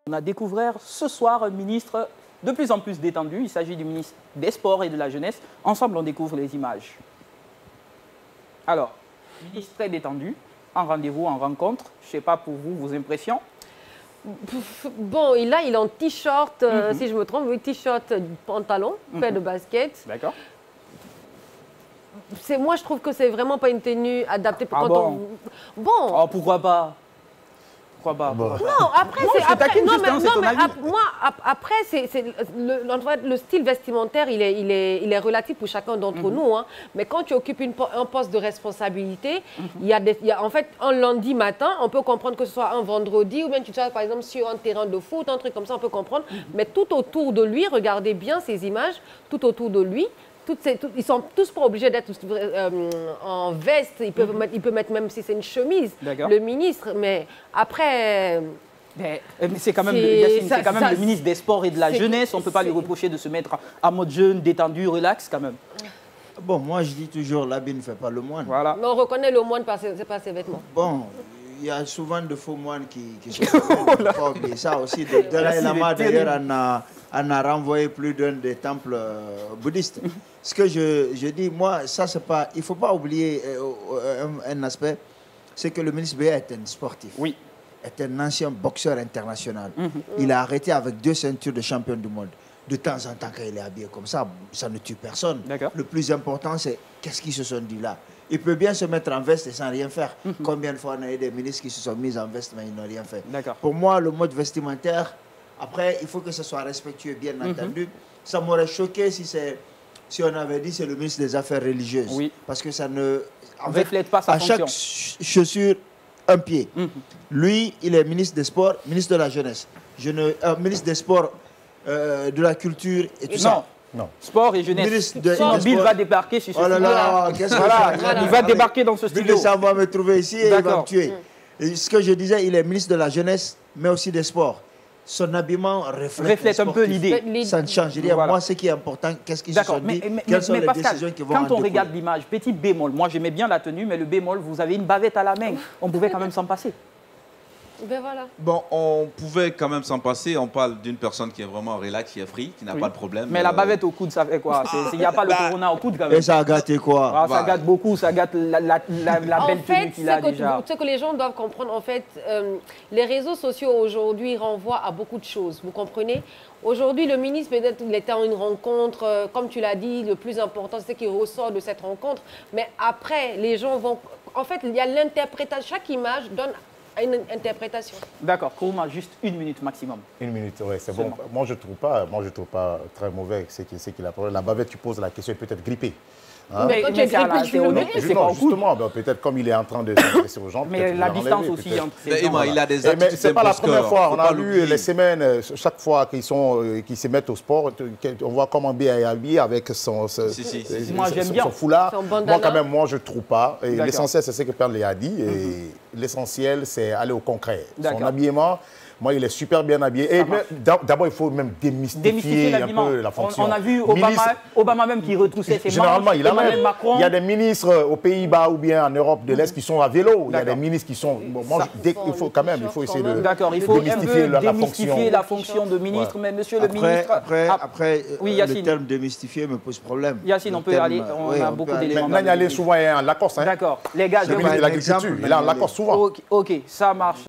On a découvert ce soir un ministre de plus en plus détendu. Il s'agit du ministre des Sports et de la Jeunesse. Ensemble, on découvre les images. Alors, ministre très détendu, en rendez-vous, en rencontre. Je ne sais pas pour vous, vos impressions. Bon, là, il est en t-shirt, si je me trompe, oui, t-shirt, pantalon, paire de basket. D'accord. Moi, je trouve que c'est vraiment pas une tenue adaptée pour Ah quand bon. Bon. Oh, pourquoi pas? Pourquoi pas? Non, après, non, c'est... Après, après, le style vestimentaire, il est relatif pour chacun d'entre nous. Hein. Mais quand tu occupes un poste de responsabilité, en fait, un lundi matin, on peut comprendre que ce soit un vendredi, ou bien tu sois, par exemple, sur un terrain de foot, un truc comme ça, on peut comprendre. Mais tout autour de lui, regardez bien ces images, tout autour de lui, ils sont tous pas obligés d'être en veste. Il peut mettre même si c'est une chemise, le ministre. Mais après... Mais c'est quand même, le ministre des Sports et de la Jeunesse. On ne peut pas lui reprocher de se mettre en mode jeune, détendu, relax quand même. Bon, moi je dis toujours, l'habit ne fait pas le moine. Voilà. Mais on reconnaît le moine par ses vêtements. Bon, il y a souvent de faux moines qui se font. Il ne faut pas oublier ça aussi. Dalai Lama, d'ailleurs, en a renvoyé plus d'un des temples bouddhistes. Ce que je dis, moi, ça, c'est pas... Il ne faut pas oublier un aspect, c'est que le ministre Béa est un sportif. Oui. Est un ancien boxeur international. Il a arrêté avec 2 ceintures de champion du monde. De temps en temps, quand il est habillé comme ça ne tue personne. Le plus important, c'est qu'est-ce qu'ils se sont dit là. Il peut bien se mettre en veste et sans rien faire. Combien de fois on a eu des ministres qui se sont mis en veste, mais ils n'ont rien fait. Pour moi, le mode vestimentaire, après, il faut que ce soit respectueux, bien entendu. Ça m'aurait choqué si on avait dit c'est le ministre des Affaires religieuses. Oui. Parce que ça ne... reflète pas sa fonction. À chaque chaussure, un pied. Lui, il est ministre des Sports, ministre de la Jeunesse. Ministre des Sports, de la Culture et tout ça. Non. Sport et jeunesse. Bill va débarquer sur ce studio. Oh là là, qu'est-ce que il va débarquer dans ce studio. Ça va me trouver ici et il va me tuer. Et ce que je disais, il est ministre de la Jeunesse, mais aussi des Sports. Son habillement reflète un peu l'idée. Ça ne change rien. Moi, ce qui est important, qu'est-ce qu'ils se sont dit, quelles sont les décisions qui vont en découler. Quand on regarde l'image, petit bémol, moi j'aimais bien la tenue, mais le bémol, vous avez une bavette à la main. On pouvait quand même s'en passer. Ben voilà. Bon, on pouvait quand même s'en passer. On parle d'une personne qui est vraiment relax, qui est free, qui n'a pas de problème. Mais la bavette au coude, ça fait quoi? Il n'y a pas le corona au coude quand même. Et ça a gâté quoi? Ça gâte beaucoup, ça gâte la belle tenue qu'il a déjà. Ce que les gens doivent comprendre, en fait, les réseaux sociaux aujourd'hui renvoient à beaucoup de choses. Vous comprenez? Aujourd'hui, le ministre, peut-être, il était en une rencontre, comme tu l'as dit, le plus important, c'est qu'il ressort de cette rencontre. Mais après, les gens vont... En fait, il y a l'interprétation. Chaque image donne une interprétation. D'accord, Kourouma, juste 1 minute maximum. 1 minute, oui, c'est bon. Moi, je ne trouve pas très mauvais ce qu'il a parlé. La bavette, tu poses la question, est peut-être grippée. Hein? Mais quand tu es grippé, tu le mets. Non, justement, peut-être comme il est en train de s'intéresser aux gens. Mais la distance aussi entre ces gens. Il a des attitudes. Mais ce n'est pas la première fois. On a vu les semaines, chaque fois qu'ils se mettent au sport, on voit comment bien est habillé avec son foulard. Moi, quand même, je ne trouve pas. L'essentiel, c'est ce que Père a dit. L'essentiel, c'est aller au concret. Son habillement... Moi, il est super bien habillé. Et d'abord, il faut même démystifier un peu la fonction. On a vu Obama même qui retroussait ses manches. Généralement, il y a des ministres aux Pays-Bas ou bien en Europe de l'Est qui sont à vélo. Il y a des ministres qui sont... il faut quand même essayer de démystifier la fonction de ministre. Mais monsieur le ministre... Après, le terme démystifier me pose problème. Yacine, on peut aller... On a beaucoup d'éléments. Maintenant, il y a souvent un Lacoste. D'accord. Les gars, le ministre de l'Agriculture, il a un Lacoste souvent. OK, ça marche.